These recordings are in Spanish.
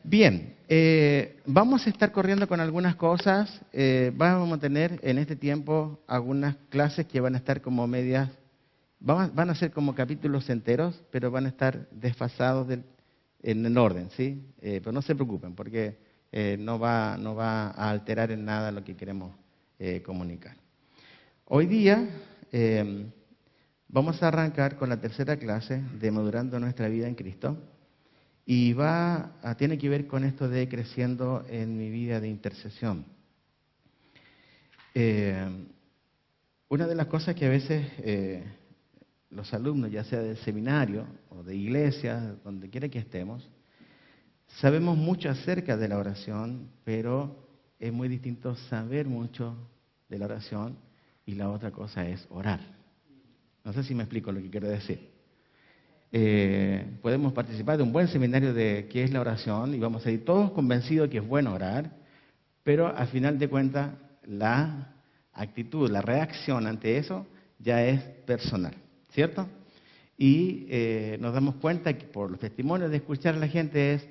Bien, vamos a estar corriendo con algunas cosas. Vamos a tener en este tiempo algunas clases que van a estar como medias, van a ser como capítulos enteros, pero van a estar desfasados en el orden, ¿sí? Pero no se preocupen, porque no va a alterar en nada lo que queremos comunicar. Hoy día vamos a arrancar con la tercera clase de Madurando nuestra vida en Cristo. Y tiene que ver con esto de creciendo en mi vida de intercesión. Una de las cosas que a veces los alumnos, ya sea del seminario o de iglesia, donde quiera que estemos, sabemos mucho acerca de la oración, pero es muy distinto saber mucho de la oración y la otra cosa es orar. No sé si me explico lo que quiero decir. Podemos participar de un buen seminario de qué es la oración y vamos a ir todos convencidos que es bueno orar, pero al final de cuentas la actitud, la reacción ante eso ya es personal, ¿cierto? Y nos damos cuenta que por los testimonios de escuchar a la gente es,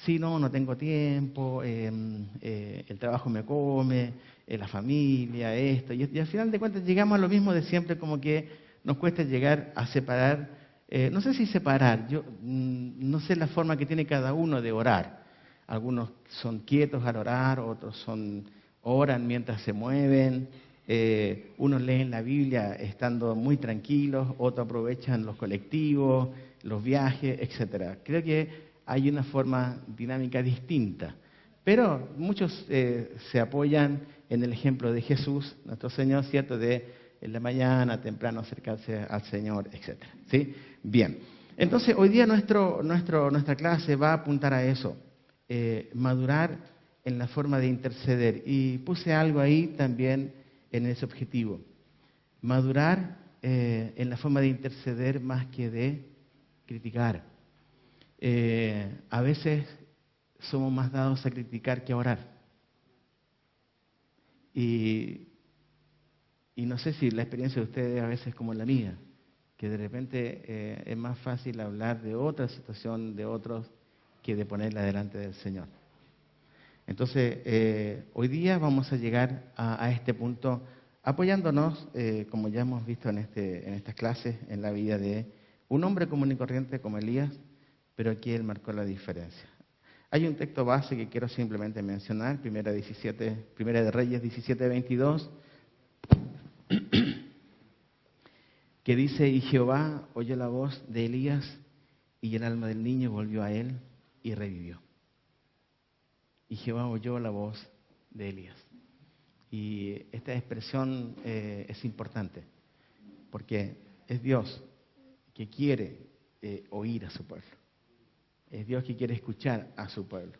sí, no tengo tiempo, el trabajo me come, la familia, esto, y al final de cuentas llegamos a lo mismo de siempre, como que nos cuesta llegar a separar. No sé si separar, yo no sé la forma que tiene cada uno de orar. Algunos son quietos al orar, otros oran mientras se mueven, unos leen la Biblia estando muy tranquilos, otros aprovechan los colectivos, los viajes, etcétera. Creo que hay una forma dinámica distinta, pero muchos se apoyan en el ejemplo de Jesús, nuestro Señor, ¿cierto?, de en la mañana, temprano acercarse al Señor, etcétera. ¿Sí? Bien. Entonces, hoy día nuestra clase va a apuntar a eso, madurar en la forma de interceder. Y puse algo ahí también en ese objetivo. Madurar en la forma de interceder más que de criticar. A veces somos más dados a criticar que a orar. Y no sé si la experiencia de ustedes a veces es como la mía, que de repente es más fácil hablar de otra situación, de otros, que de ponerla delante del Señor. Entonces, hoy día vamos a llegar a este punto apoyándonos, como ya hemos visto en estas clases, en la vida de un hombre común y corriente como Elías, pero aquí él marcó la diferencia. Hay un texto base que quiero simplemente mencionar, Primera de Reyes 17:22, que dice, y Jehová oyó la voz de Elías, y el alma del niño volvió a él, y revivió. Y Jehová oyó la voz de Elías. Y esta expresión es importante, porque es Dios que quiere oír a su pueblo. Es Dios que quiere escuchar a su pueblo.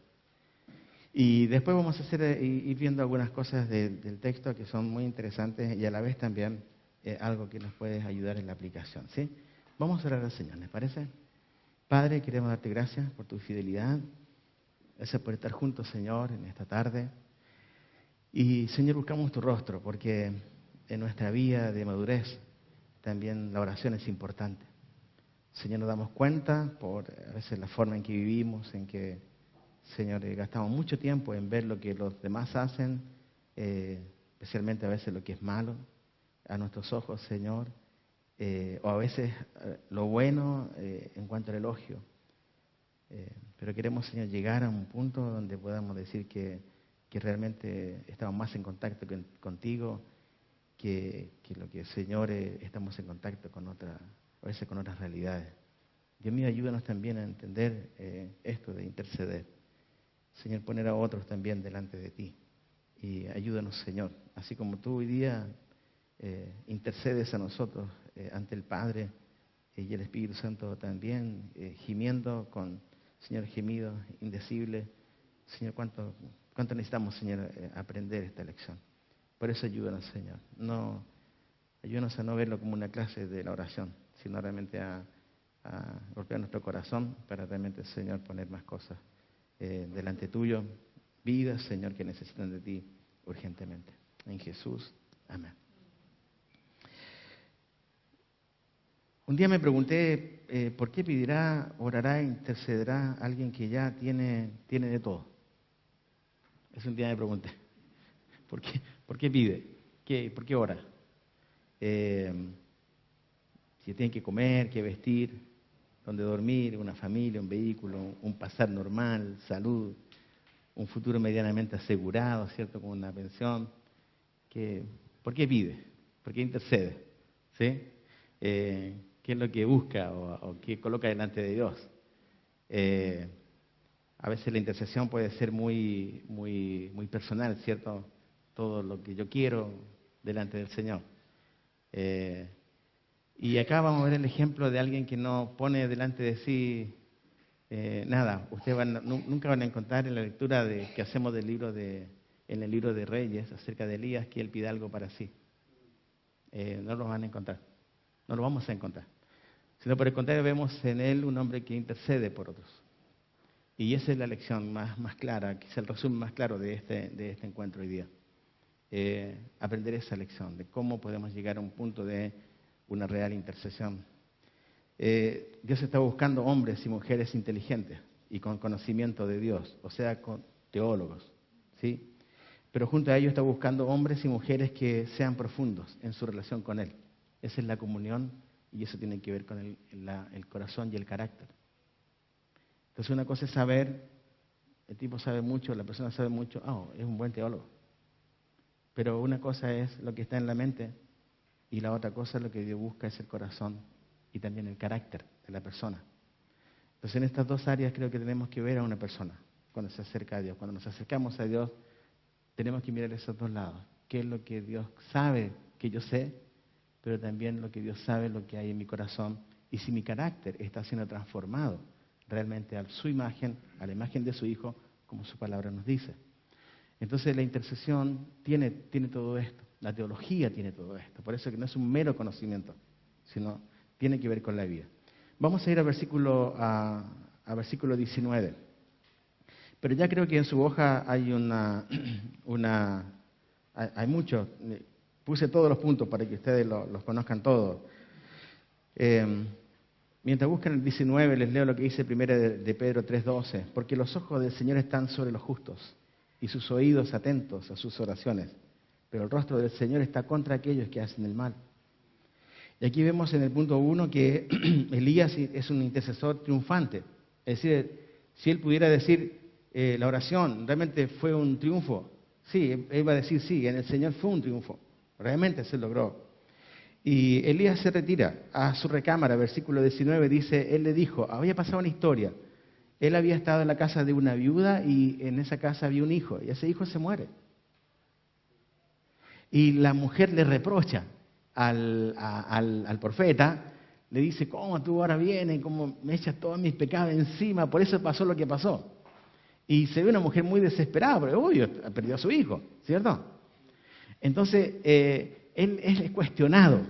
Y después vamos a ir viendo algunas cosas del texto que son muy interesantes y a la vez también algo que nos puede ayudar en la aplicación, ¿sí? Vamos a orar al Señor, ¿les parece? Padre, queremos darte gracias por tu fidelidad. Gracias por estar juntos, Señor, en esta tarde. Y, Señor, buscamos tu rostro porque en nuestra vida de madurez también la oración es importante. Señor, nos damos cuenta por a veces la forma en que vivimos, en que, Señor, gastamos mucho tiempo en ver lo que los demás hacen, especialmente a veces lo que es malo a nuestros ojos, Señor, o a veces lo bueno en cuanto al elogio. Pero queremos, Señor, llegar a un punto donde podamos decir que realmente estamos más en contacto contigo que lo que, Señor, estamos en contacto con a veces con otras realidades. Dios mío, ayúdanos también a entender esto de interceder. Señor, poner a otros también delante de ti. Y ayúdanos, Señor, así como tú hoy día intercedes a nosotros ante el Padre y el Espíritu Santo también, gimiendo con, Señor, gemidos indecibles. Señor, ¿cuánto necesitamos, Señor, aprender esta lección? Por eso ayúdanos, Señor. Ayúdanos a no verlo como una clase de la oración, sino realmente a golpear nuestro corazón para realmente, Señor, poner más cosas delante tuyo, vidas, Señor, que necesitan de ti urgentemente. En Jesús, amén. Un día me pregunté, ¿por qué pedirá, orará, intercederá alguien que ya tiene de todo? Ese un día me pregunté, ¿por qué pide? ¿Por qué ora? Si tiene que comer, que vestir, donde dormir, una familia, un vehículo, un pasar normal, salud, un futuro medianamente asegurado, ¿cierto? Con una pensión. ¿Por qué pide? ¿Por qué intercede? ¿Sí? ¿Qué es lo que busca o qué coloca delante de Dios? A veces la intercesión puede ser muy personal, ¿cierto? Todo lo que yo quiero delante del Señor. Y acá vamos a ver el ejemplo de alguien que no pone delante de sí nada. Ustedes nunca van a encontrar en la lectura que hacemos en el libro de Reyes acerca de Elías que él pida algo para sí. No lo van a encontrar. No lo vamos a encontrar. Sino por el contrario vemos en él un hombre que intercede por otros. Y esa es la lección más clara, quizá el resumen más claro de este encuentro hoy día. Aprender esa lección de cómo podemos llegar a un punto de una real intercesión. Dios está buscando hombres y mujeres inteligentes y con conocimiento de Dios, o sea, con teólogos, ¿sí? Pero junto a ellos está buscando hombres y mujeres que sean profundos en su relación con Él. Esa es la comunión y eso tiene que ver con el corazón y el carácter. Entonces una cosa es saber, el tipo sabe mucho, la persona sabe mucho, es un buen teólogo. Pero una cosa es lo que está en la mente y la otra cosa es lo que Dios busca es el corazón y también el carácter de la persona. Entonces en estas dos áreas creo que tenemos que ver a una persona cuando se acerca a Dios. Cuando nos acercamos a Dios tenemos que mirar esos dos lados. ¿Qué es lo que Dios sabe que yo sé? Pero también lo que Dios sabe, lo que hay en mi corazón. Y si mi carácter está siendo transformado realmente a su imagen, a la imagen de su Hijo, como su palabra nos dice. Entonces la intercesión tiene todo esto. La teología tiene todo esto. Por eso que no es un mero conocimiento, sino tiene que ver con la vida. Vamos a ir a versículo 19. Pero ya creo que en su hoja hay hay mucho. Puse todos los puntos para que ustedes los conozcan todos. Mientras buscan el 19, les leo lo que dice 1 de Pedro 3:12. Porque los ojos del Señor están sobre los justos y sus oídos atentos a sus oraciones. Pero el rostro del Señor está contra aquellos que hacen el mal. Y aquí vemos en el punto 1 que Elías es un intercesor triunfante. Es decir, si él pudiera decir la oración realmente fue un triunfo, sí, él va a decir sí, en el Señor fue un triunfo. Realmente se logró. Y Elías se retira a su recámara, versículo 19 dice, él le dijo, había pasado una historia. Él había estado en la casa de una viuda y en esa casa había un hijo, y ese hijo se muere. Y la mujer le reprocha al profeta, le dice, ¿cómo tú ahora vienes? ¿Cómo me echas todos mis pecados encima? Por eso pasó lo que pasó. Y se ve una mujer muy desesperada, porque obvio, perdió a su hijo, ¿cierto? Entonces, él es cuestionado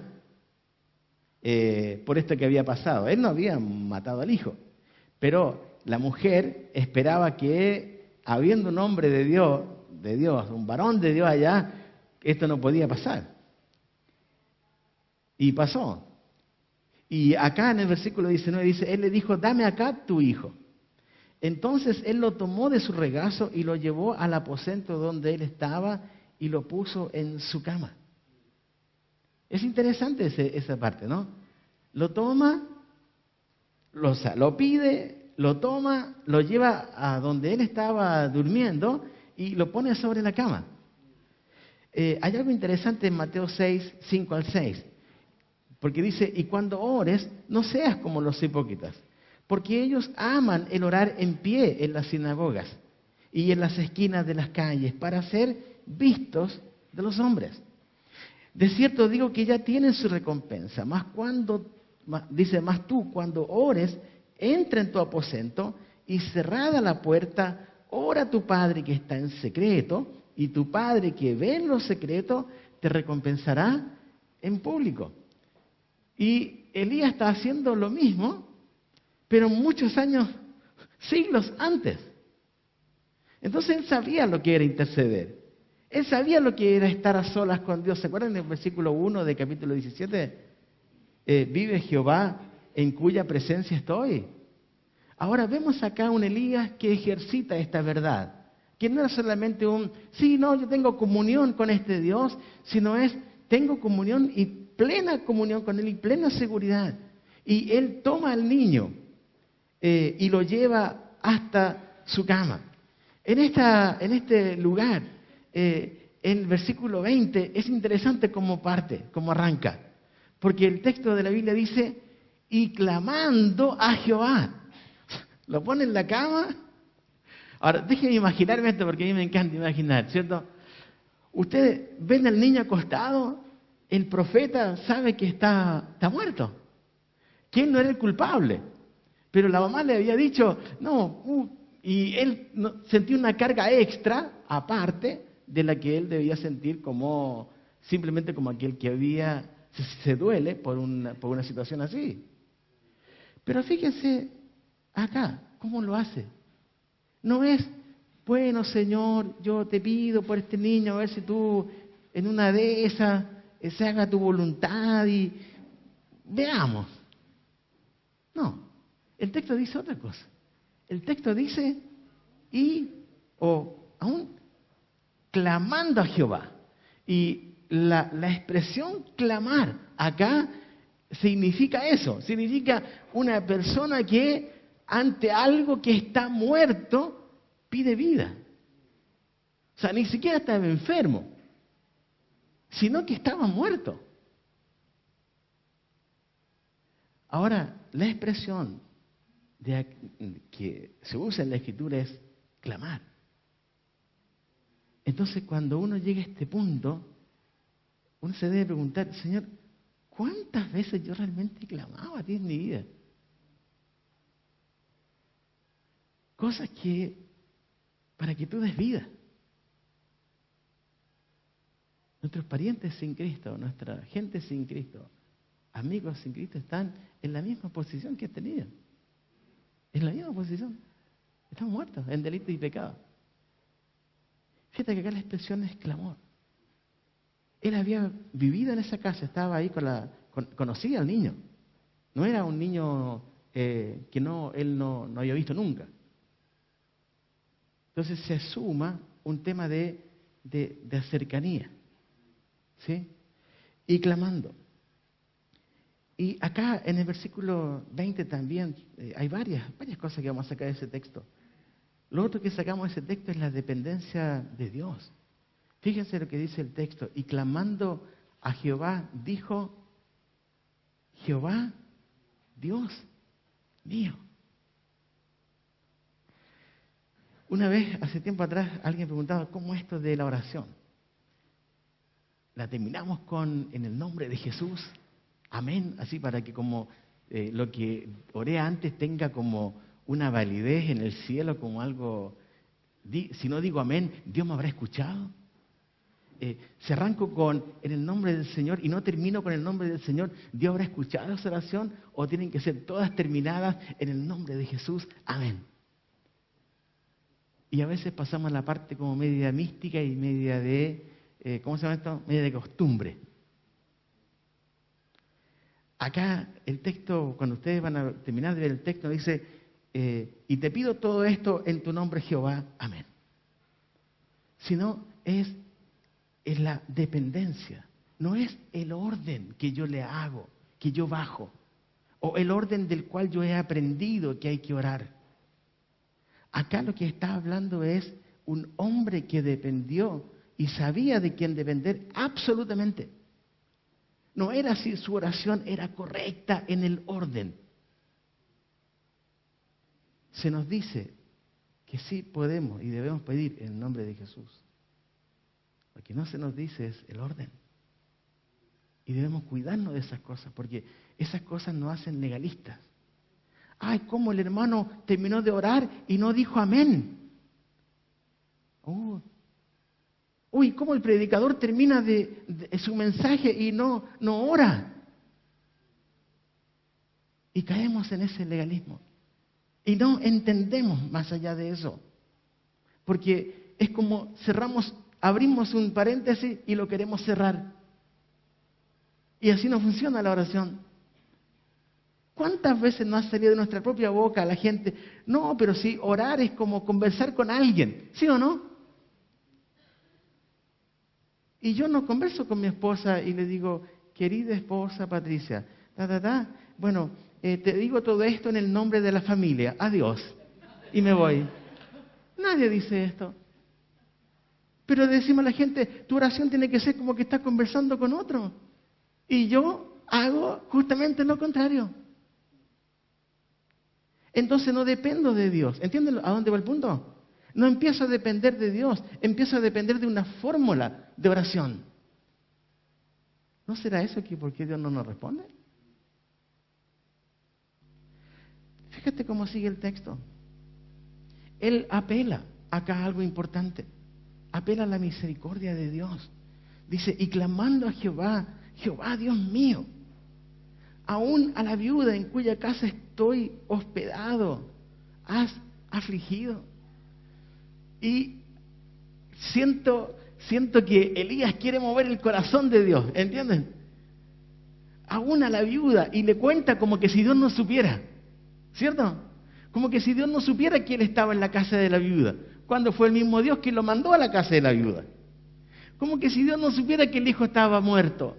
por esto que había pasado. Él no había matado al hijo, pero la mujer esperaba que, habiendo un hombre de Dios, un varón de Dios allá, esto no podía pasar. Y pasó. Y acá en el versículo 19 dice, él le dijo, dame acá tu hijo. Entonces él lo tomó de su regazo y lo llevó al aposento donde él estaba y lo puso en su cama. Es interesante esa parte, ¿no? Lo toma, lo pide, lo toma, lo lleva a donde él estaba durmiendo y lo pone sobre la cama. Hay algo interesante en Mateo 6, 5 al 6, porque dice, y cuando ores, no seas como los hipócritas, porque ellos aman el orar en pie en las sinagogas y en las esquinas de las calles para ser vistos de los hombres. De cierto digo que ya tienen su recompensa, más tú cuando ores, entra en tu aposento y cerrada la puerta, ora a tu Padre que está en secreto, y tu Padre que ve en lo secreto te recompensará en público. Y Elías está haciendo lo mismo, pero muchos años, siglos antes. Entonces él sabía lo que era interceder. Él sabía lo que era estar a solas con Dios. ¿Se acuerdan del versículo 1 de capítulo 17? vive Jehová en cuya presencia estoy. Ahora vemos acá un Elías que ejercita esta verdad, que no es solamente yo tengo comunión con este Dios, sino tengo comunión y plena comunión con Él y plena seguridad. Y Él toma al niño y lo lleva hasta su cama. En este lugar, el versículo 20 es interesante como arranca, porque el texto de la Biblia dice, y clamando a Jehová. Lo pone en la cama. Ahora, déjenme imaginarme esto, porque a mí me encanta imaginar, ¿cierto? Ustedes ven al niño acostado, el profeta sabe que está muerto. ¿Quién no era el culpable? Pero la mamá le había dicho, y él sentía una carga extra, aparte de la que él debía sentir simplemente como aquel que se duele por una situación así. Pero fíjense acá, ¿cómo lo hace? No es, bueno, Señor, yo te pido por este niño, a ver si tú en una de esas se haga tu voluntad y veamos. No, el texto dice otra cosa. El texto dice, aún clamando a Jehová. Y la expresión clamar acá significa eso, significa una persona que ante algo que está muerto pide vida. O sea, ni siquiera estaba enfermo, sino que estaba muerto. Ahora, la expresión que se usa en la Escritura es clamar. Entonces, cuando uno llega a este punto, uno se debe preguntar, Señor, ¿cuántas veces yo realmente clamaba a ti en mi vida? Cosas para que tú des vida. Nuestros parientes sin Cristo, nuestra gente sin Cristo, amigos sin Cristo, están en la misma posición que tenían. En la misma posición. Están muertos en delito y pecado. Fíjate que acá la expresión es clamor. Él había vivido en esa casa, estaba ahí conocía al niño. No era un niño que él no había visto nunca. Entonces se suma un tema de cercanía. ¿Sí? Y clamando. Y acá en el versículo 20 también hay varias cosas que vamos a sacar de ese texto. Lo otro que sacamos de ese texto es la dependencia de Dios. Fíjense lo que dice el texto. Y clamando a Jehová, dijo, Jehová, Dios mío. Una vez, hace tiempo atrás, alguien preguntaba, ¿cómo esto de la oración? La terminamos en el nombre de Jesús. Amén, así para que como lo que oré antes tenga como una validez en el cielo, como algo, si no digo amén, Dios me habrá escuchado. Si arranco en el nombre del Señor y no termino con el nombre del Señor, ¿Dios habrá escuchado esa oración? ¿O tienen que ser todas terminadas en el nombre de Jesús? Amén. Y a veces pasamos a la parte como media mística y media de, ¿cómo se llama esto? Media de costumbre. Acá el texto, cuando ustedes van a terminar de ver el texto, dice, y te pido todo esto en tu nombre Jehová, amén. Sino es la dependencia, no es el orden que yo le hago, que yo bajo, o el orden del cual yo he aprendido que hay que orar. Acá lo que está hablando es un hombre que dependió y sabía de quién depender absolutamente. No era si su oración era correcta en el orden. Se nos dice que sí podemos y debemos pedir en el nombre de Jesús. Lo que no se nos dice es el orden. Y debemos cuidarnos de esas cosas, porque esas cosas nos hacen legalistas. Ay, cómo el hermano terminó de orar y no dijo amén. Uy, cómo el predicador termina de su mensaje y no ora. Y caemos en ese legalismo. Y no entendemos más allá de eso. Porque es como abrimos un paréntesis y lo queremos cerrar. Y así no funciona la oración. ¿Cuántas veces no ha salido de nuestra propia boca a la gente? No, pero sí, orar es como conversar con alguien, ¿sí o no? Y yo no converso con mi esposa y le digo, querida esposa Patricia, bueno, te digo todo esto en el nombre de la familia, adiós. Y me voy. Nadie dice esto. Pero le decimos a la gente, tu oración tiene que ser como que estás conversando con otro. Y yo hago justamente lo contrario. Entonces no dependo de Dios. ¿Entienden a dónde va el punto? No empiezo a depender de Dios, empiezo a depender de una fórmula de oración. ¿No será eso que por qué Dios no nos responde? Fíjate cómo sigue el texto. Él apela acá a algo importante. Apela a la misericordia de Dios. Dice, y clamando a Jehová, Jehová Dios mío, aún a la viuda en cuya casa estoy hospedado, has afligido. Y siento que Elías quiere mover el corazón de Dios, ¿entienden? Aún a la viuda, y le cuenta como que si Dios no supiera, ¿cierto? Como que si Dios no supiera que él estaba en la casa de la viuda, cuando fue el mismo Dios quien lo mandó a la casa de la viuda. Como que si Dios no supiera que el hijo estaba muerto.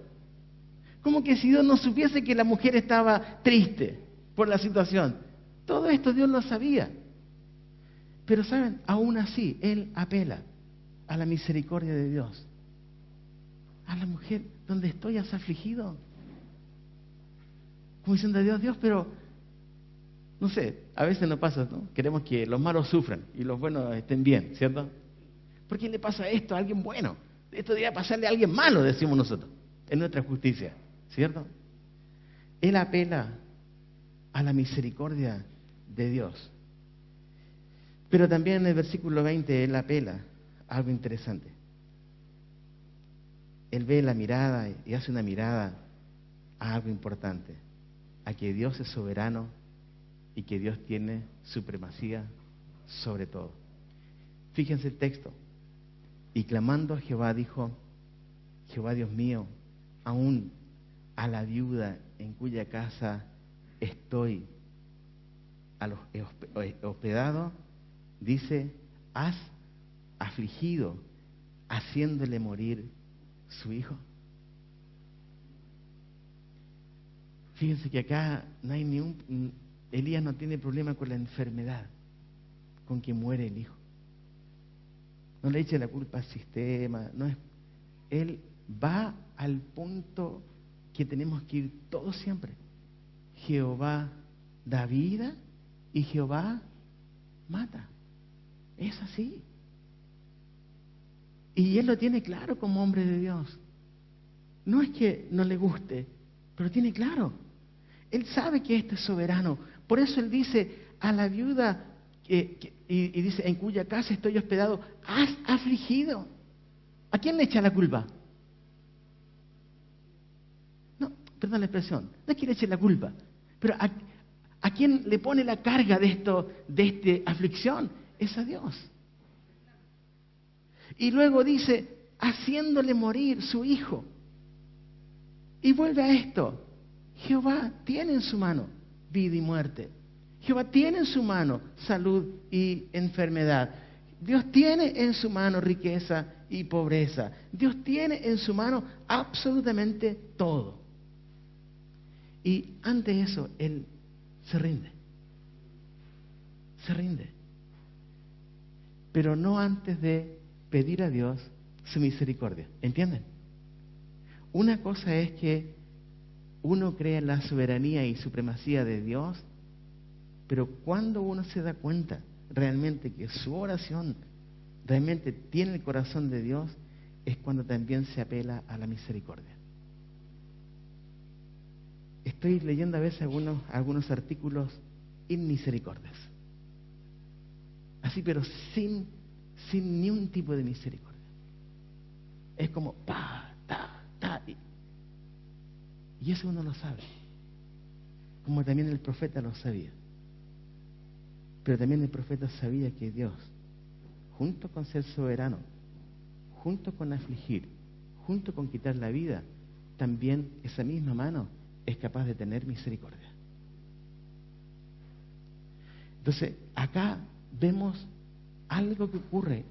Como que si Dios no supiese que la mujer estaba triste por la situación. Todo esto Dios lo sabía. Pero saben, aún así, Él apela a la misericordia de Dios. A la mujer, donde estoy, has afligido. Como diciendo a Dios, pero no sé, a veces nos pasa, ¿no? Queremos que los malos sufran y los buenos estén bien, ¿cierto? ¿Por qué le pasa esto a alguien bueno? Esto debería pasarle a alguien malo, decimos nosotros, en nuestra justicia, ¿cierto? Él apela a la misericordia de Dios. Pero también en el versículo 20 Él apela a algo interesante. Él ve la mirada y hace una mirada a algo importante, a que Dios es soberano y que Dios tiene supremacía sobre todo. Fíjense el texto. Y clamando a Jehová dijo, Jehová Dios mío, aún a la viuda en cuya casa estoy hospedado, dice, has afligido, haciéndole morir su hijo. Fíjense que acá no hay Elías no tiene problema con la enfermedad, con que muere el hijo. No le eche la culpa al sistema, él va al punto que tenemos que ir todos siempre. Jehová da vida y Jehová mata. Es así. Y él lo tiene claro como hombre de Dios. No es que no le guste, pero tiene claro. Él sabe que este es soberano. Por eso él dice a la viuda, y dice, en cuya casa estoy hospedado, has afligido. ¿A quién le echa la culpa? No, perdón la expresión, no es que le eche la culpa, pero ¿a quién le pone la carga de esta aflicción? Es a Dios. Y luego dice, haciéndole morir su hijo. Y vuelve a esto. Jehová tiene en su mano vida y muerte. Jehová tiene en su mano salud y enfermedad. Dios tiene en su mano riqueza y pobreza. Dios tiene en su mano absolutamente todo. Y ante eso, Él se rinde. Se rinde. Pero no antes de pedir a Dios su misericordia. ¿Entienden? Una cosa es que uno cree en la soberanía y supremacía de Dios, pero cuando uno se da cuenta realmente que su oración realmente tiene el corazón de Dios, es cuando también se apela a la misericordia. Estoy leyendo a veces algunos artículos inmisericordias. Así, pero sin ni un tipo de misericordia. Es como y eso uno lo sabe, como también el profeta lo sabía. Pero también el profeta sabía que Dios, junto con ser soberano, junto con afligir, junto con quitar la vida, también esa misma mano es capaz de tener misericordia. Entonces, acá vemos algo que ocurre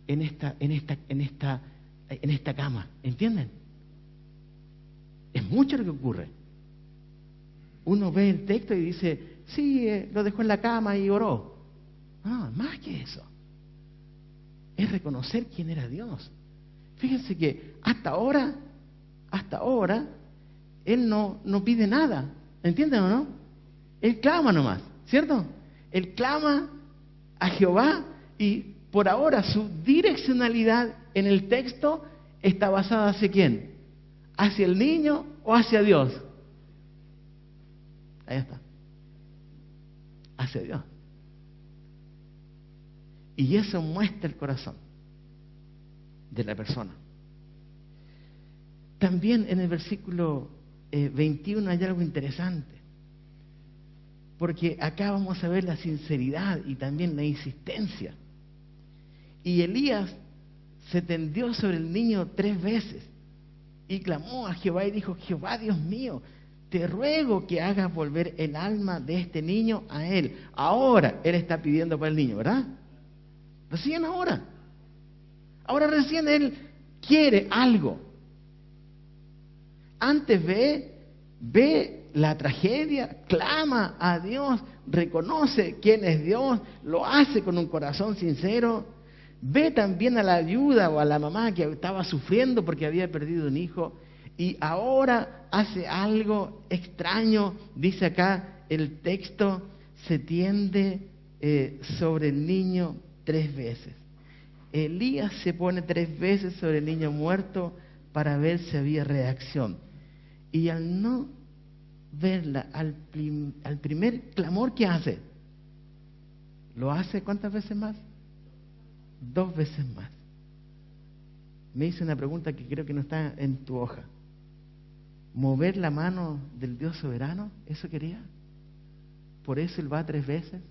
en esta cama, ¿entienden? Es mucho lo que ocurre. Uno ve el texto y dice, sí, lo dejó en la cama y oró. No, más que eso. Es reconocer quién era Dios. Fíjense que hasta ahora, Él no pide nada. ¿Entienden o no? Él clama nomás, ¿cierto? Él clama a Jehová y por ahora su direccionalidad en el texto está basada hacia quién, hacia el niño o hacia Dios. Ahí está, hacia Dios. Y eso muestra el corazón de la persona. También en el versículo 21 hay algo interesante, porque acá vamos a ver la sinceridad y también la insistencia. Y Elías se tendió sobre el niño 3 veces y clamó a Jehová y dijo, Jehová Dios mío, te ruego que hagas volver el alma de este niño a él. Ahora él está pidiendo para el niño, ¿verdad? Recién ahora. Ahora recién él quiere algo. Antes ve la tragedia, clama a Dios, reconoce quién es Dios, lo hace con un corazón sincero. Ve también a la viuda o a la mamá que estaba sufriendo porque había perdido un hijo y ahora hace algo extraño. Dice acá el texto, se tiende sobre el niño 3 veces. Elías se pone 3 veces sobre el niño muerto para ver si había reacción. Y al no verla, al primer clamor que hace, ¿lo hace cuántas veces más? 2 veces más. Me hice una pregunta que creo que no está en tu hoja. ¿Mover la mano del Dios soberano? ¿Eso quería? ¿Por eso él va 3 veces?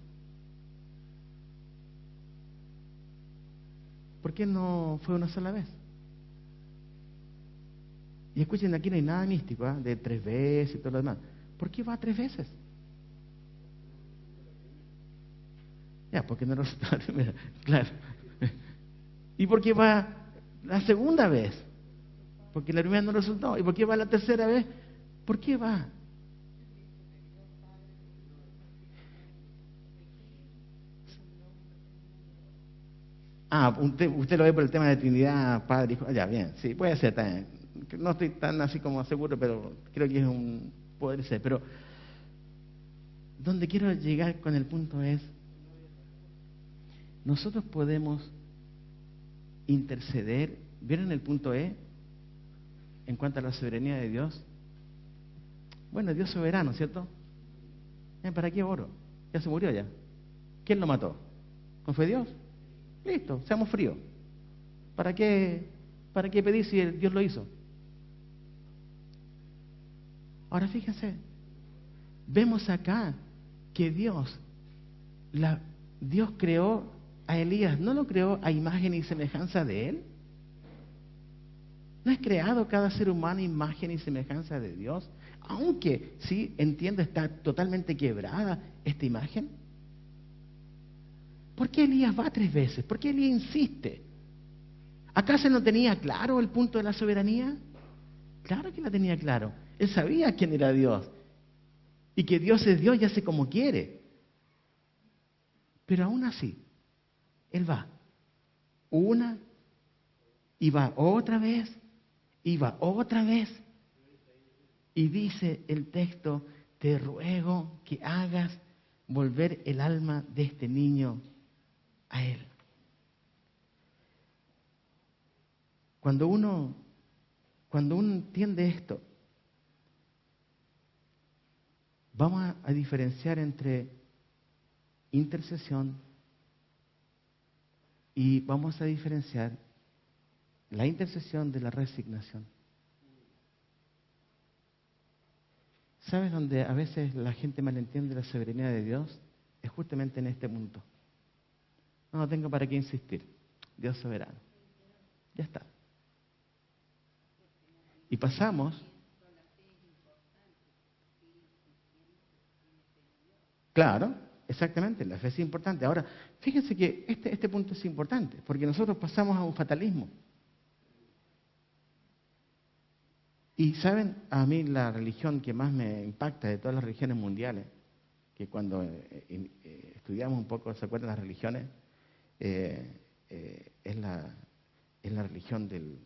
¿Por qué no fue una sola vez? Y escuchen, aquí no hay nada místico, ¿eh? De 3 veces y todo lo demás. ¿Por qué va 3 veces? Ya, porque no resultó la primera, claro. ¿Y por qué va la segunda vez? Porque la primera no resultó. ¿Y por qué va la tercera vez? ¿Por qué va? Usted lo ve por el tema de Trinidad, Padre, Hijo. Ya, bien, sí, puede ser también. No estoy tan así como seguro, pero creo que es un... Puede ser, pero... Donde quiero llegar con el punto es... Nosotros podemos interceder. ¿Vieron el punto E? En cuanto a la soberanía de Dios. Bueno, Dios soberano, ¿cierto? ¿Para qué oro? Ya se murió ya. ¿Quién lo mató? ¿No fue Dios? Listo, seamos fríos. ¿Para qué pedir si Dios lo hizo? Ahora fíjense, vemos acá que Dios creó a Elías, ¿no lo creó a imagen y semejanza de él? ¿No es creado cada ser humano a imagen y semejanza de Dios? Aunque, sí, entiendo, está totalmente quebrada esta imagen. ¿Por qué Elías va 3 veces? ¿Por qué Elías insiste? ¿Acaso no tenía claro el punto de la soberanía? Claro que la tenía claro. Él sabía quién era Dios. Y que Dios es Dios y hace como quiere. Pero aún así, Él va una y va otra vez y va otra vez. Y dice el texto, te ruego que hagas volver el alma de este niño a él. Cuando uno entiende esto, vamos a diferenciar entre intercesión y vamos a diferenciar la intercesión de la resignación. ¿Sabes dónde a veces la gente malentiende la soberanía de Dios? Es justamente en este punto. No tengo para qué insistir. Dios soberano. Ya está. Y pasamos. Claro, exactamente, la fe es importante. Ahora, fíjense que este punto es importante, porque nosotros pasamos a un fatalismo. Y saben, a mí la religión que más me impacta de todas las religiones mundiales, que cuando estudiamos un poco, ¿se acuerdan las religiones? Es la religión del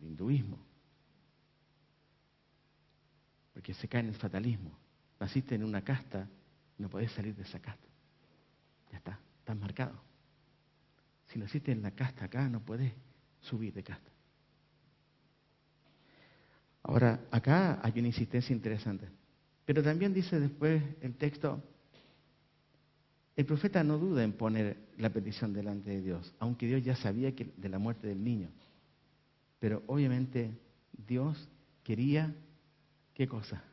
hinduismo. Porque se cae en el fatalismo. Naciste en una casta, no podés salir de esa casta. Ya está, estás marcado. Si naciste en la casta acá, no podés subir de casta. Ahora, acá hay una insistencia interesante. Pero también dice después el texto, el profeta no duda en poner la petición delante de Dios, aunque Dios ya sabía de la muerte del niño. Pero obviamente Dios quería, ¿qué cosa?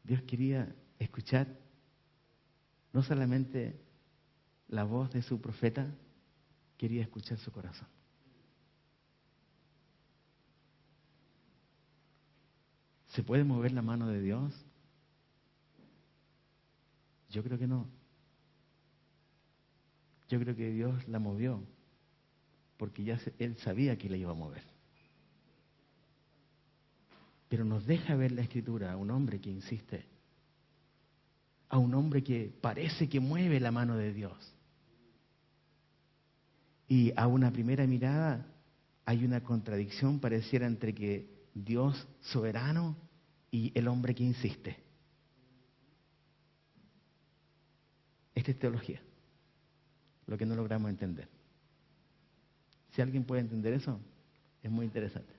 Dios quería escuchar no solamente la voz de su profeta, quería escuchar su corazón. ¿Se puede mover la mano de Dios? Yo creo que no. Yo creo que Dios la movió porque ya Él sabía que la iba a mover. Pero nos deja ver la Escritura a un hombre que insiste, a un hombre que parece que mueve la mano de Dios. Y a una primera mirada hay una contradicción pareciera entre que Dios soberano y el hombre que insiste. Esta es teología, lo que no logramos entender. Si alguien puede entender eso, es muy interesante.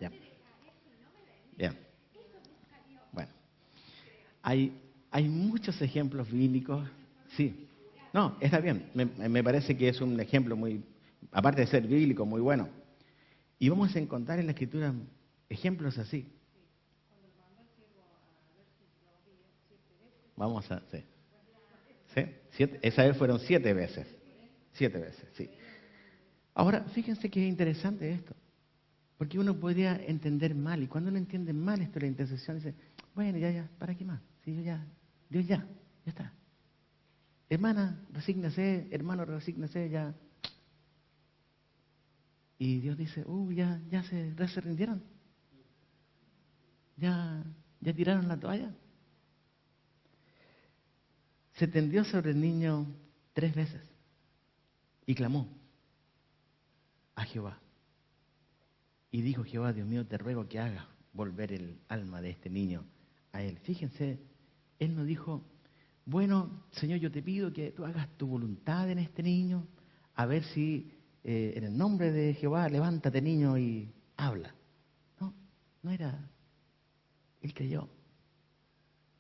Ya. Bien. Bueno, hay muchos ejemplos bíblicos. Sí. No, está bien. Me parece que es un ejemplo muy, aparte de ser bíblico, muy bueno. Y vamos a encontrar en la Escritura ejemplos así. Vamos a, sí. ¿Sí? Esa vez fueron 7 veces. 7 veces, sí. Ahora, fíjense que es interesante esto. Porque uno podría entender mal, y cuando uno entiende mal esto de la intercesión, dice, bueno, ya, ¿para qué más? Sí, Dios ya está. Hermana, resígnese, hermano, resígnese, ya. Y Dios dice, ya se rindieron. Ya tiraron la toalla. Se tendió sobre el niño 3 veces y clamó a Jehová. Y dijo Jehová, Dios mío, te ruego que hagas volver el alma de este niño a él. Fíjense, él no dijo, bueno, Señor, yo te pido que tú hagas tu voluntad en este niño, a ver si en el nombre de Jehová levántate niño y habla. No era, él creyó,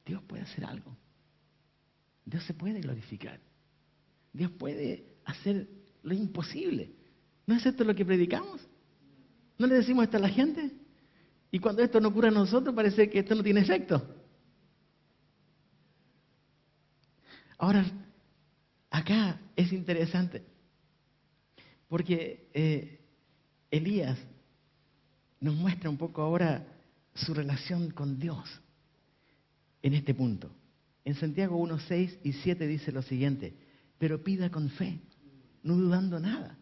Dios puede hacer algo, Dios se puede glorificar, Dios puede hacer lo imposible. ¿No es esto lo que predicamos? ¿No le decimos esto a la gente? Y cuando esto no ocurre a nosotros, parece que esto no tiene efecto. Ahora, acá es interesante, porque Elías nos muestra un poco ahora su relación con Dios en este punto. En Santiago 1, 6 y 7 dice lo siguiente, pero pida con fe, no dudando nada,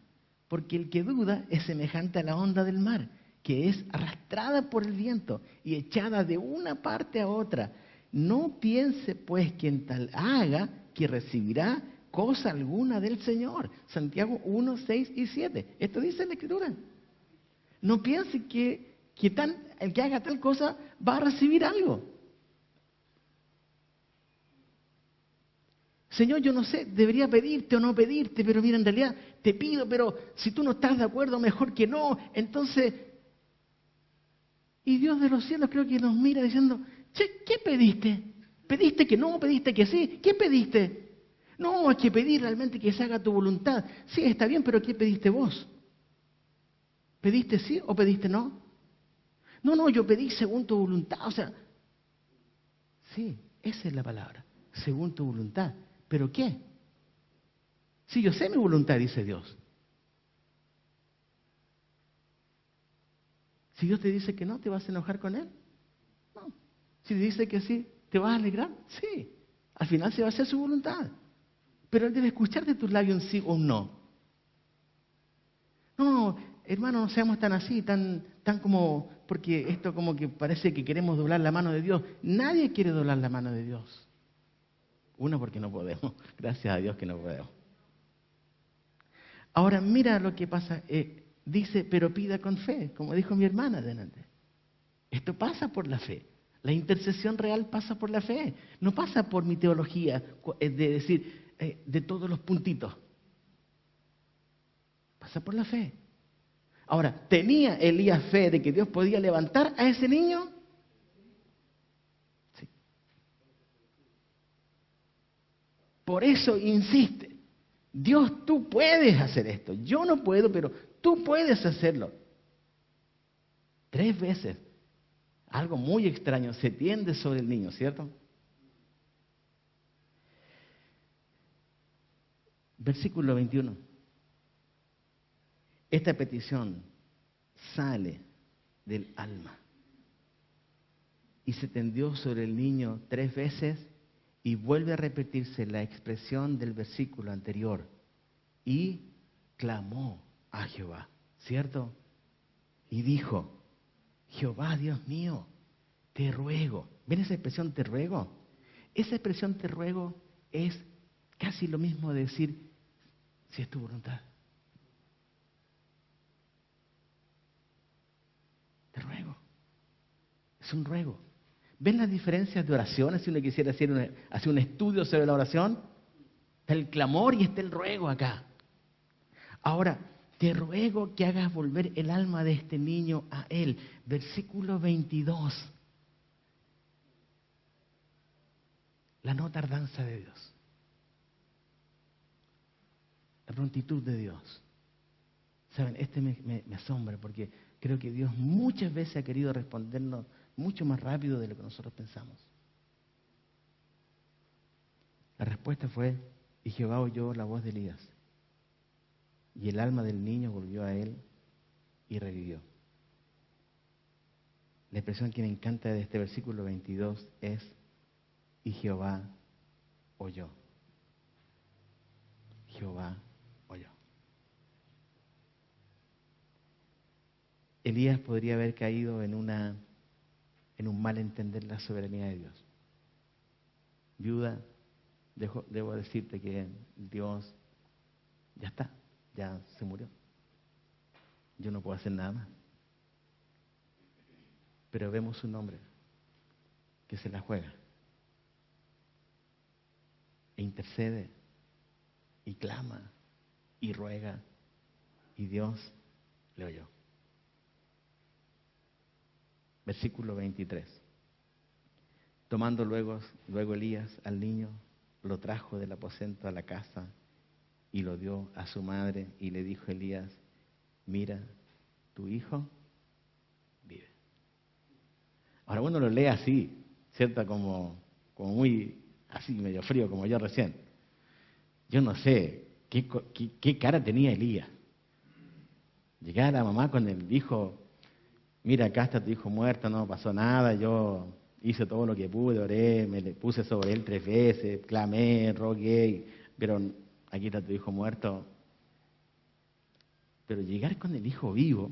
porque el que duda es semejante a la onda del mar, que es arrastrada por el viento y echada de una parte a otra. No piense pues quien tal haga que recibirá cosa alguna del Señor. Santiago 1, 6 y 7. Esto dice la Escritura. No piense que el que haga tal cosa va a recibir algo. Señor, yo no sé, debería pedirte o no pedirte, pero mira, en realidad te pido, pero si tú no estás de acuerdo, mejor que no. Entonces, y Dios de los cielos creo que nos mira diciendo, che, ¿qué pediste? ¿Pediste que no? ¿Pediste que sí? ¿Qué pediste? No, hay que pedir realmente que se haga tu voluntad. Sí, está bien, pero ¿qué pediste vos? ¿Pediste sí o pediste no? No, yo pedí según tu voluntad. O sea, sí, esa es la palabra, según tu voluntad. ¿Pero qué? Sí, yo sé mi voluntad, dice Dios. Si Dios te dice que no, ¿te vas a enojar con Él? No. Si te dice que sí, ¿te vas a alegrar? Sí. Al final se va a hacer su voluntad. Pero Él debe escuchar de tus labios un sí o un no. No, hermano, no seamos tan así, tan como, porque esto como que parece que queremos doblar la mano de Dios. Nadie quiere doblar la mano de Dios. Uno, porque no podemos. Gracias a Dios que no podemos. Ahora, mira lo que pasa. Dice, pero pida con fe, como dijo mi hermana delante. Esto pasa por la fe. La intercesión real pasa por la fe. No pasa por mi teología, de decir, de todos los puntitos. Pasa por la fe. Ahora, ¿tenía Elías fe de que Dios podía levantar a ese niño? Sí. Por eso insiste. Dios, tú puedes hacer esto. Yo no puedo, pero tú puedes hacerlo. 3 veces. Algo muy extraño se tiende sobre el niño, ¿cierto? Versículo 21. Esta petición sale del alma y se tendió sobre el niño 3 veces y vuelve a repetirse la expresión del versículo anterior. Y clamó a Jehová, ¿cierto? Y dijo, Jehová, Dios mío, te ruego. ¿Ven esa expresión te ruego? Esa expresión te ruego es casi lo mismo de decir, si es tu voluntad. Te ruego. Es un ruego. ¿Ven las diferencias de oraciones si uno quisiera hacer un estudio sobre la oración? Está el clamor y está el ruego acá. Ahora, te ruego que hagas volver el alma de este niño a él. Versículo 22. La no tardanza de Dios. La prontitud de Dios. Saben, me asombra porque creo que Dios muchas veces ha querido respondernos mucho más rápido de lo que nosotros pensamos. La respuesta fue, y Jehová oyó la voz de Elías. Y el alma del niño volvió a él y revivió. La expresión que me encanta de este versículo 22 es, y Jehová oyó. Jehová oyó. Elías podría haber caído en un mal entender la soberanía de Dios. Viuda, debo decirte que Dios ya está, ya se murió. Yo no puedo hacer nada más. Pero vemos un hombre que se la juega e intercede y clama y ruega y Dios le oyó. Versículo 23. Tomando luego Elías al niño, lo trajo del aposento a la casa y lo dio a su madre y le dijo Elías, mira, tu hijo vive. Ahora uno lo lee así, ¿cierto? Como muy así, medio frío, como yo recién. Yo no sé qué cara tenía Elías. Llegaba la mamá con el hijo, mira, acá está tu hijo muerto, no pasó nada, yo hice todo lo que pude, oré, me le puse sobre él 3 veces, clamé, rogué, pero aquí está tu hijo muerto. Pero llegar con el hijo vivo,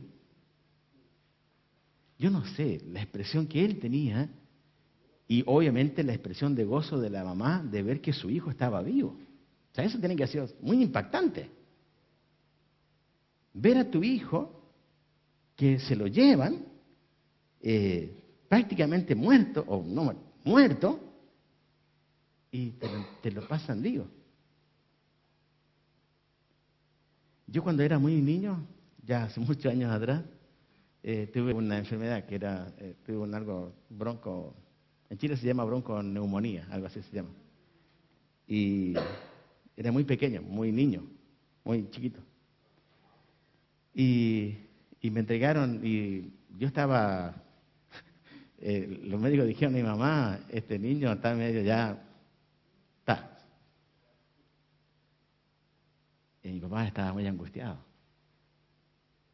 yo no sé, la expresión que él tenía, y obviamente la expresión de gozo de la mamá de ver que su hijo estaba vivo. O sea, eso tiene que ser muy impactante. Ver a tu hijo que se lo llevan prácticamente muerto, o no muerto, y te lo pasan vivo. Yo cuando era muy niño, ya hace muchos años atrás, tuve una enfermedad que era, tuve algo bronco, en Chile se llama bronconeumonía, algo así se llama. Y era muy pequeño, muy niño, muy chiquito. Y me entregaron, y yo estaba, los médicos dijeron a mi mamá, este niño está medio ya, está. Y mi papá estaba muy angustiado.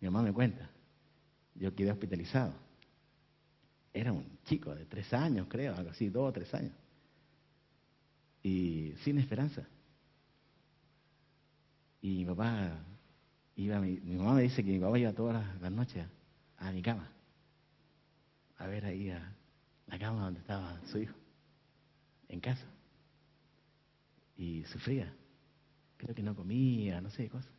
Mi mamá me cuenta. Yo quedé hospitalizado. Era un chico de 3 años, creo, algo así, 2 o 3 años. Y sin esperanza. Y mi papá iba, mi mamá me dice que mi papá iba todas las noches a mi cama. A ver ahí a la cama donde estaba su hijo. En casa. Y sufría. Creo que no comía, no sé, cosas.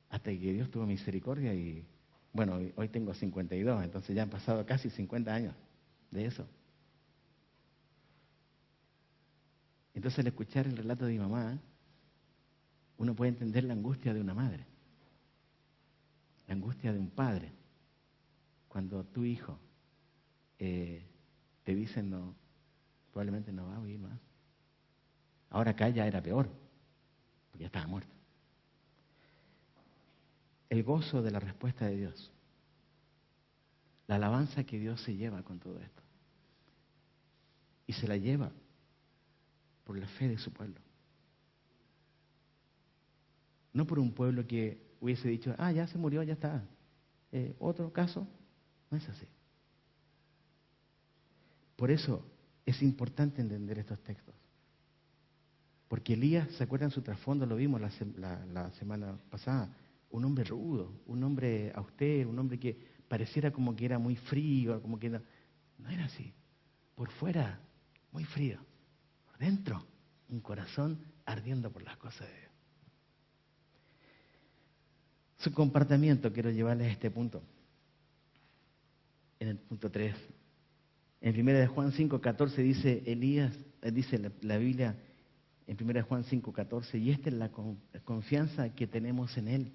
Hasta que Dios tuvo misericordia y, bueno, hoy tengo 52, entonces ya han pasado casi 50 años de eso. Entonces al escuchar el relato de mi mamá, uno puede entender la angustia de una madre, la angustia de un padre, cuando tu hijo te dicen no, probablemente no va a vivir más. Ahora acá ya era peor, porque ya estaba muerto. El gozo de la respuesta de Dios, la alabanza que Dios se lleva con todo esto, y se la lleva por la fe de su pueblo. No por un pueblo que hubiese dicho, ya se murió, ya está. Otro caso, no es así. Por eso es importante entender estos textos. Porque Elías, ¿se acuerdan su trasfondo? Lo vimos la semana pasada. Un hombre rudo, un hombre austero, un hombre que pareciera como que era muy frío, como que no era así. Por fuera, muy frío. Por dentro, un corazón ardiendo por las cosas de Dios. Su comportamiento, quiero llevarles a este punto. En el punto 3. En 1 de Juan 5:14 dice Elías, dice la Biblia en 1 de Juan 5:14, y esta es la confianza que tenemos en Él,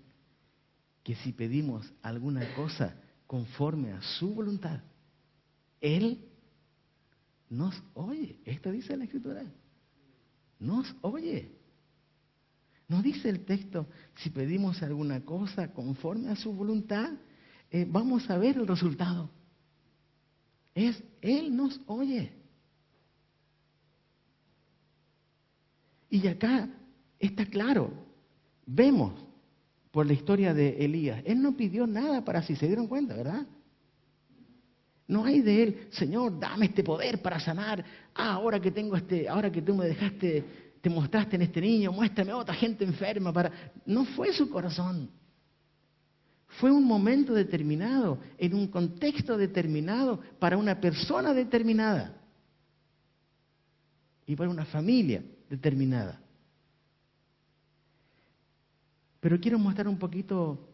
que si pedimos alguna cosa conforme a su voluntad, Él nos oye. Esto dice la Escritura. Nos oye. No dice el texto, si pedimos alguna cosa conforme a su voluntad, vamos a ver el resultado. Él nos oye. Y acá está claro, vemos por la historia de Elías, él no pidió nada para si se dieron cuenta, ¿verdad? No hay de él, Señor, dame este poder para sanar. Ahora que tengo ahora que tú me dejaste, te mostraste en este niño, muéstrame a otra gente enferma para. No fue su corazón. Fue un momento determinado, en un contexto determinado, para una persona determinada. Y para una familia determinada. Pero quiero mostrar un poquito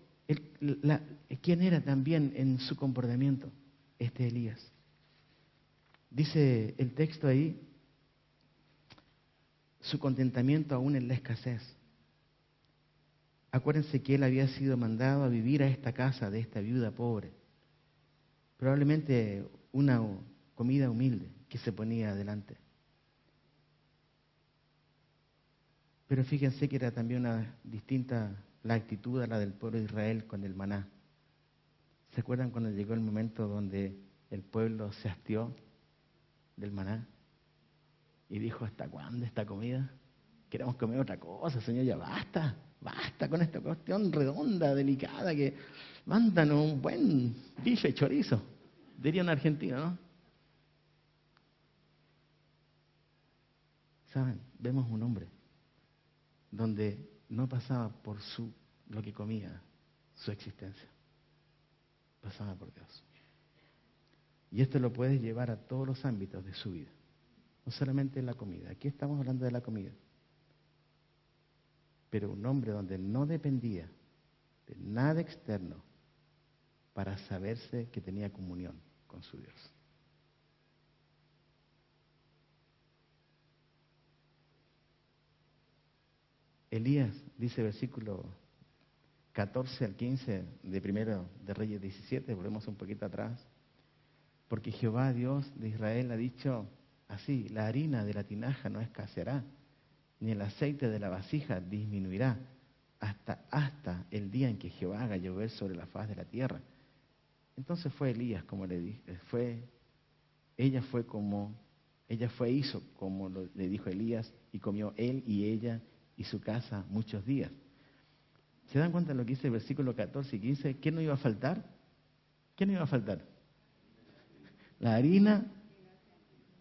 quién era también en su comportamiento este Elías. Dice el texto ahí, su contentamiento aún en la escasez. Acuérdense que él había sido mandado a vivir a esta casa de esta viuda pobre. Probablemente una comida humilde que se ponía adelante. Pero fíjense que era también una distinta la actitud a la del pueblo de Israel con el maná. ¿Se acuerdan cuando llegó el momento donde el pueblo se hastió del maná? Y dijo, ¿hasta cuándo esta comida? Queremos comer otra cosa, Señor, ya basta. Basta con esta cuestión redonda, delicada, que mándanos un buen bife chorizo, diría un argentino, ¿no? ¿Saben? Vemos un hombre donde no pasaba por lo que comía, su existencia. Pasaba por Dios. Y esto lo puedes llevar a todos los ámbitos de su vida. No solamente la comida. Aquí estamos hablando de la comida. Pero un hombre donde no dependía de nada externo para saberse que tenía comunión con su Dios. Elías, dice versículo 14 al 15 de Primero de Reyes 17, volvemos un poquito atrás, porque Jehová Dios de Israel ha dicho así, la harina de la tinaja no escaseará, ni el aceite de la vasija disminuirá, hasta el día en que Jehová haga llover sobre la faz de la tierra. Entonces fue Elías, como le dije, hizo como le dijo Elías, y comió él y ella y su casa muchos días. ¿Se dan cuenta de lo que dice el versículo 14 y 15? ¿Qué no iba a faltar? ¿Qué no iba a faltar? La harina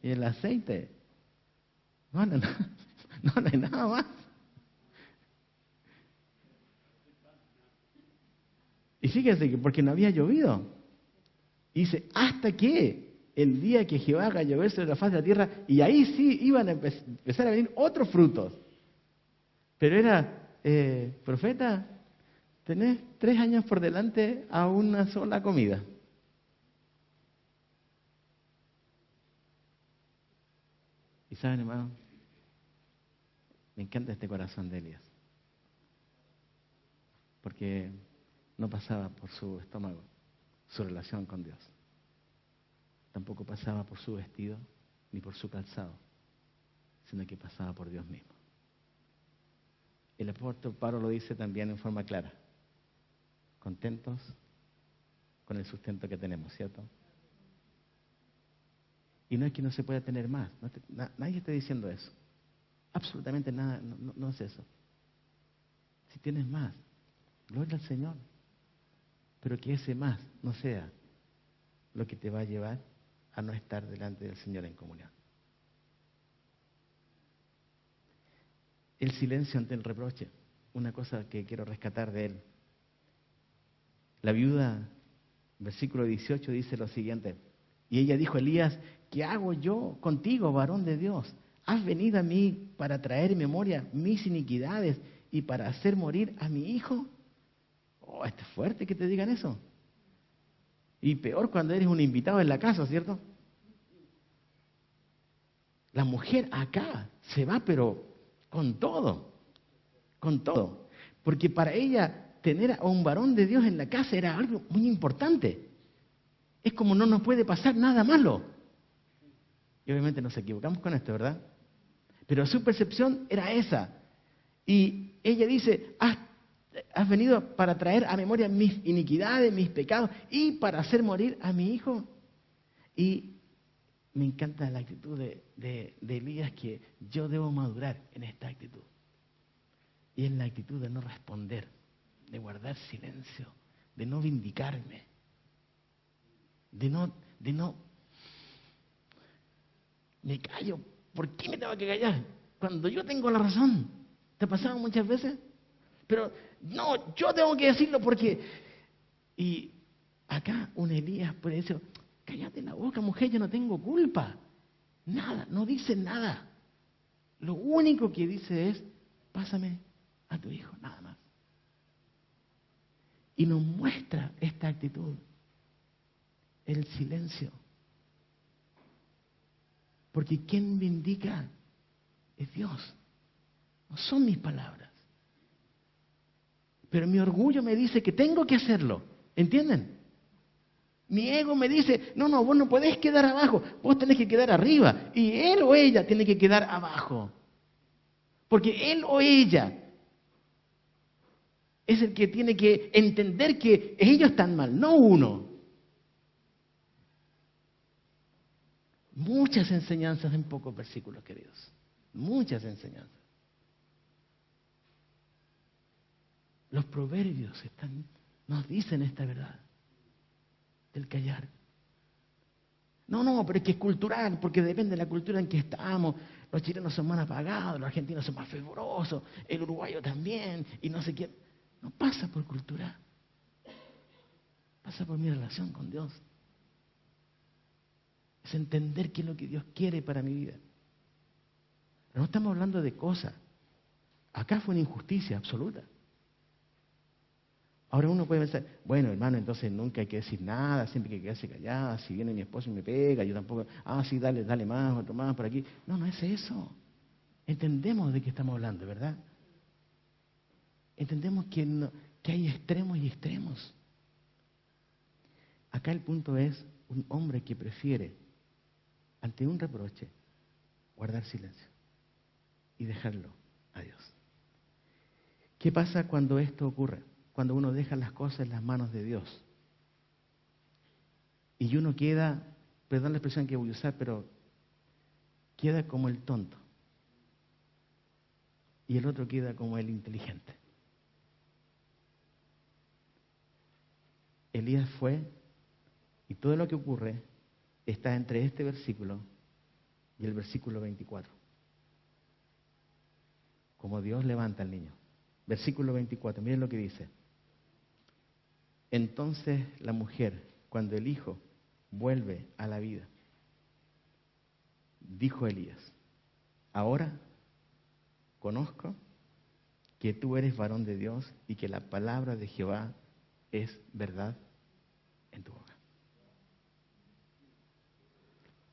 y el aceite. No hay nada más. Y fíjense que porque no había llovido. Y dice, hasta que el día que Jehová haga llover sobre la faz de la tierra, y ahí sí iban a empezar a venir otros frutos. Pero era, profeta, tenés 3 años por delante a una sola comida. Y saben, hermano, me encanta este corazón de Elías. Porque no pasaba por su estómago, su relación con Dios. Tampoco pasaba por su vestido, ni por su calzado, sino que pasaba por Dios mismo. El apóstol Pablo lo dice también en forma clara. Contentos con el sustento que tenemos, ¿cierto? Y no es que no se pueda tener más. Nadie está diciendo eso. Absolutamente nada, no es eso. Si tienes más, gloria al Señor. Pero que ese más no sea lo que te va a llevar a no estar delante del Señor en comunión. El silencio ante el reproche, una cosa que quiero rescatar de él. La viuda, versículo 18, dice lo siguiente. Y ella dijo, Elías, ¿qué hago yo contigo, varón de Dios? ¿Has venido a mí para traer en memoria mis iniquidades y para hacer morir a mi hijo? Oh, es fuerte que te digan eso. Y peor cuando eres un invitado en la casa, ¿cierto? La mujer acá se va, pero con todo. Porque para ella tener a un varón de Dios en la casa era algo muy importante. Es como no nos puede pasar nada malo. Y obviamente nos equivocamos con esto, ¿verdad? Pero su percepción era esa. Y ella dice, has venido para traer a memoria mis iniquidades, mis pecados, y para hacer morir a mi hijo. Y me encanta la actitud de Elías, que yo debo madurar en esta actitud. Y en la actitud de no responder, de guardar silencio, de no vindicarme, de no, me callo. ¿Por qué me tengo que callar? Cuando yo tengo la razón. ¿Te ha pasado muchas veces? Pero no, yo tengo que decirlo porque... Y acá un Elías puede decir, cállate la boca, mujer, yo no tengo culpa. Nada, no dice nada. Lo único que dice es, pásame a tu hijo, nada más. Y nos muestra esta actitud, el silencio. Porque quien vindica es Dios, no son mis palabras. Pero mi orgullo me dice que tengo que hacerlo, ¿entienden? Mi ego me dice, no, vos no podés quedar abajo, vos tenés que quedar arriba. Y él o ella tiene que quedar abajo. Porque él o ella es el que tiene que entender que ellos están mal, no uno. Muchas enseñanzas en pocos versículos, queridos. Muchas enseñanzas. Los proverbios nos dicen esta verdad del callar. No, pero es que es cultural, porque depende de la cultura en que estamos. Los chilenos son más apagados, los argentinos son más fervorosos, el uruguayo también, y no sé quién. No pasa por cultura, pasa por mi relación con Dios. Es entender qué es lo que Dios quiere para mi vida. Pero no estamos hablando de cosas. Acá fue una injusticia absoluta. Ahora uno puede pensar, bueno, hermano, entonces nunca hay que decir nada, siempre hay que quedarse callada. Si viene mi esposo y me pega, yo tampoco, sí, dale más, otro más por aquí. No es eso. Entendemos de qué estamos hablando, ¿verdad? Entendemos que hay extremos y extremos. Acá el punto es un hombre que prefiere, ante un reproche, guardar silencio y dejarlo a Dios. ¿Qué pasa cuando esto ocurre? Cuando uno deja las cosas en las manos de Dios. Y uno queda, perdón la expresión que voy a usar, pero queda como el tonto. y el otro queda como el inteligente. Elías fue, y todo lo que ocurre está entre este versículo y el versículo 24. Como Dios levanta al niño. Versículo 24, miren lo que dice. Entonces la mujer, cuando el hijo vuelve a la vida, dijo Elías, ahora conozco que tú eres varón de Dios y que la palabra de Jehová es verdad en tu boca.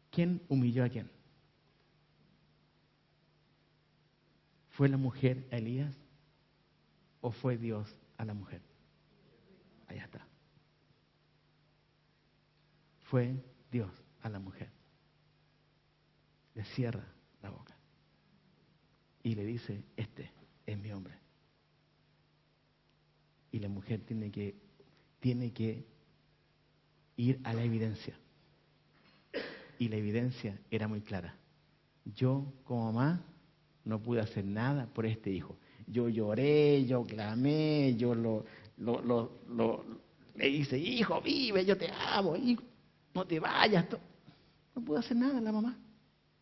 ¿Quién humilló a quién? ¿Fue la mujer a Elías o fue Dios a la mujer? Allá está. Fue Dios a la mujer. Le cierra la boca y le dice, este es mi hombre. Y la mujer tiene que ir a la evidencia. Y la evidencia era muy clara. Yo, como mamá, no pude hacer nada por este hijo. Yo lloré, yo clamé, yo le dice, hijo, vive, yo te amo, hijo, no te vayas. No pudo hacer nada la mamá,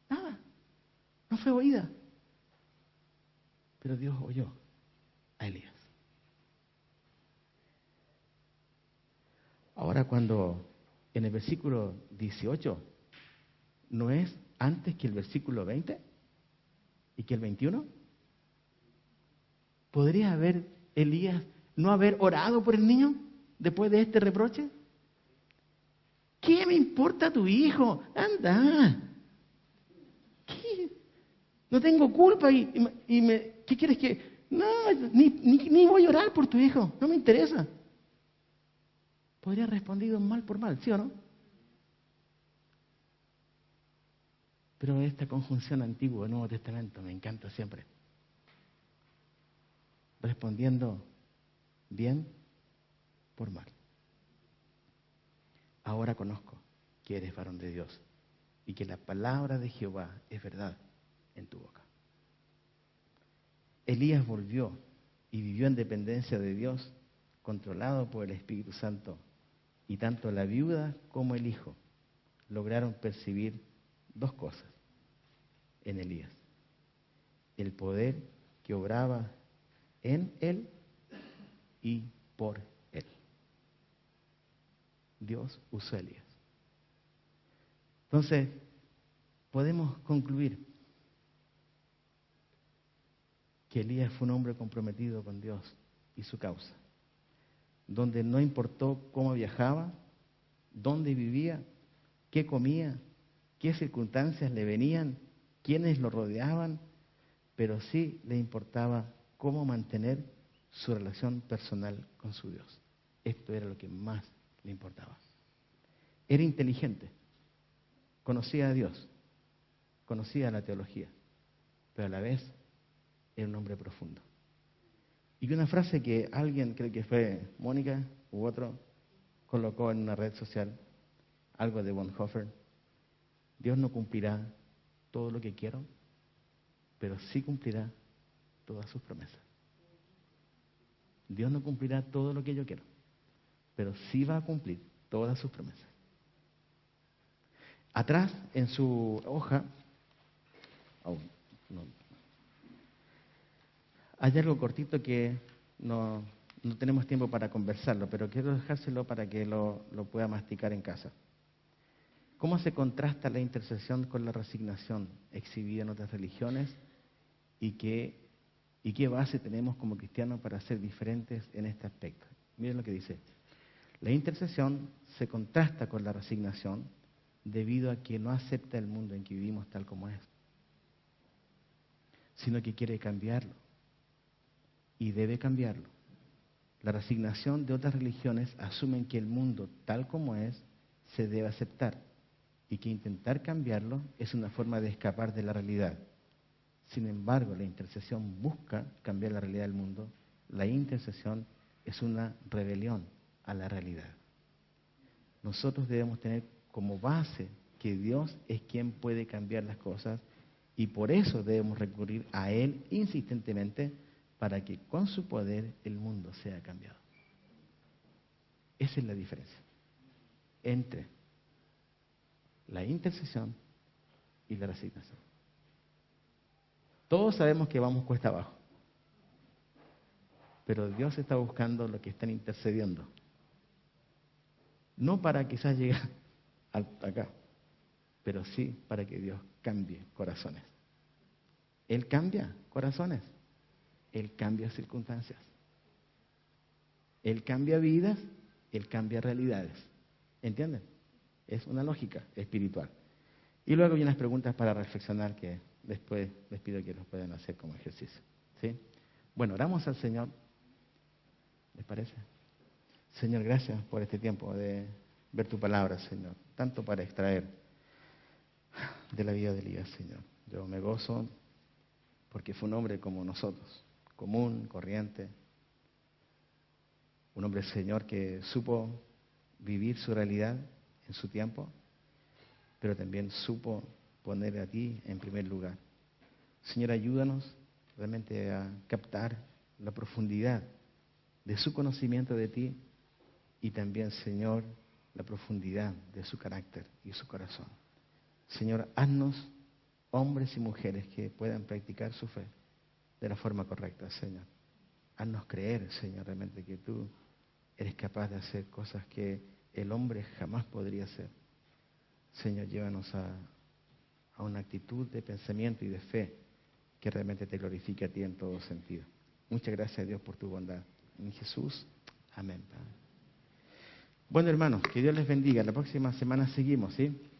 nada, no fue oída. Pero Dios oyó a Elías. Ahora cuando en el versículo 18, ¿no es antes que el versículo 20 y que el 21? ¿Podría haber Elías no haber orado por el niño después de este reproche? ¿Qué me importa tu hijo? Anda. ¿Qué? No tengo culpa ¿qué quieres que? No, ni voy a orar por tu hijo, no me interesa. Podría haber respondido mal por mal, ¿sí o no? Pero esta conjunción Antiguo y Nuevo Testamento me encanta siempre. Respondiendo bien por mal. Ahora conozco que eres varón de Dios y que la palabra de Jehová es verdad en tu boca. Elías volvió y vivió en dependencia de Dios, controlado por el Espíritu Santo, y tanto la viuda como el hijo lograron percibir dos cosas en Elías: el poder que obraba en él y por él. Dios usó a Elías. Entonces, podemos concluir que Elías fue un hombre comprometido con Dios y su causa, donde no importó cómo viajaba, dónde vivía, qué comía, qué circunstancias le venían, quiénes lo rodeaban, pero sí le importaba cómo mantener su relación personal con su Dios. Esto era lo que más le importaba. Era inteligente, conocía a Dios, conocía la teología, pero a la vez era un hombre profundo. Y una frase que alguien, creo que fue Mónica u otro, colocó en una red social, algo de Bonhoeffer: Dios no cumplirá todo lo que quiero, pero sí cumplirá todas sus promesas. Dios no cumplirá todo lo que yo quiero, pero sí va a cumplir todas sus promesas. Atrás, en su hoja, hay algo cortito que no tenemos tiempo para conversarlo, pero quiero dejárselo para que lo pueda masticar en casa. ¿Cómo se contrasta la intercesión con la resignación exhibida en otras religiones? ¿Y qué base tenemos como cristianos para ser diferentes en este aspecto? Miren lo que dice. La intercesión se contrasta con la resignación debido a que no acepta el mundo en que vivimos tal como es, sino que quiere cambiarlo y debe cambiarlo. La resignación de otras religiones asumen que el mundo tal como es se debe aceptar y que intentar cambiarlo es una forma de escapar de la realidad. Sin embargo, la intercesión busca cambiar la realidad del mundo. La intercesión es una rebelión a la realidad. Nosotros debemos tener como base que Dios es quien puede cambiar las cosas Y por eso debemos recurrir a Él insistentemente para que con su poder el mundo sea cambiado. Esa es la diferencia entre la intercesión y la resignación. Todos sabemos que vamos cuesta abajo, pero Dios está buscando lo que están intercediendo. No para quizás llegar acá, pero sí para que Dios cambie corazones. Él cambia corazones, Él cambia circunstancias, Él cambia vidas, Él cambia realidades. ¿Entienden? Es una lógica espiritual. Y luego hay unas preguntas para reflexionar que después les pido que los puedan hacer como ejercicio. ¿Sí? Bueno, oramos al Señor. ¿Les parece? Señor, gracias por este tiempo de ver tu palabra, Señor. Tanto para extraer de la vida de Elías, Señor. Yo me gozo porque fue un hombre como nosotros, común, corriente. Un hombre, Señor, que supo vivir su realidad en su tiempo, pero también supo poner a ti en primer lugar. Señor, ayúdanos realmente a captar la profundidad de su conocimiento de ti y también, Señor, la profundidad de su carácter y su corazón. Señor, haznos hombres y mujeres que puedan practicar su fe de la forma correcta, Señor. Haznos creer, Señor, realmente que tú eres capaz de hacer cosas que el hombre jamás podría hacer. Señor, llévanos a una actitud de pensamiento y de fe que realmente te glorifique a ti en todo sentido. Muchas gracias, Dios, por tu bondad. En Jesús, amén. Bueno, hermanos, que Dios les bendiga. La próxima semana seguimos, ¿sí?